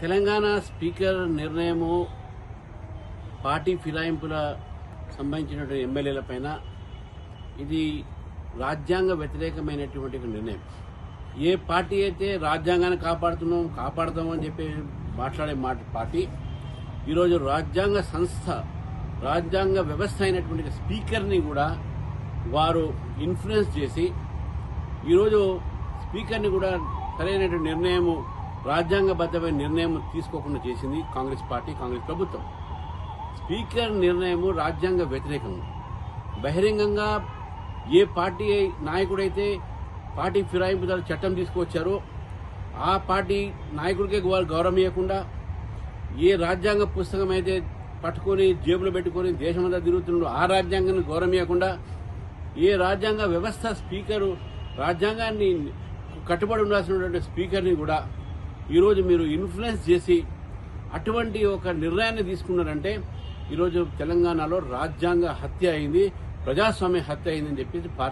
Telangana speaker నిర్ణయము party ఫిరాయింపుల సంబంధించినటువంటి ఎమ్మెల్యేల పైన ఇది రాజ్యాంగ వ్యతిరేకమైనటువంటి నిర్ణయం. ఏ పార్టీ అయితే రాజ్యాంగాన్ని కాపాడుతామని చెప్పి మాట్లాడే పార్టీ ఈరోజు రాజ్యాంగ సంస్థ, రాజ్యాంగ వ్యవస్థ అయినటువంటి స్పీకర్ని కూడా వారు ఇన్ఫ్లుయెన్స్ చేసి ఈరోజు స్పీకర్ని కూడా సరైనటువంటి నిర్ణయము, రాజ్యాంగబద్దమైన నిర్ణయం తీసుకోకుండా చేసింది కాంగ్రెస్ పార్టీ, కాంగ్రెస్ ప్రభుత్వం. స్పీకర్ నిర్ణయము రాజ్యాంగ వ్యతిరేకం. బహిరంగంగా ఏ పార్టీ నాయకుడైతే పార్టీ ఫిరాయింపు చట్టం తీసుకువచ్చారో ఆ పార్టీ నాయకుడికే గౌరవం ఇవ్వకుండా, ఏ రాజ్యాంగ పుస్తకం అయితే పట్టుకొని జేబులో పెట్టుకొని దేశమంతా తిరుగుతుండో ఆ రాజ్యాంగాన్ని గౌరవం ఇవ్వకుండా, ఏ రాజ్యాంగ వ్యవస్థ స్పీకరు రాజ్యాంగాన్ని కట్టుబడి ఉండాల్సినటువంటి స్పీకర్ని కూడా ఈరోజు మీరు ఇన్ఫ్లుయెన్స్ చేసి అటువంటి ఒక నిర్ణయాన్ని తీసుకున్నారంటే ఈరోజు తెలంగాణలో రాజ్యాంగ హత్య అయింది, ప్రజాస్వామ్య హత్య అయిందని చెప్పేసి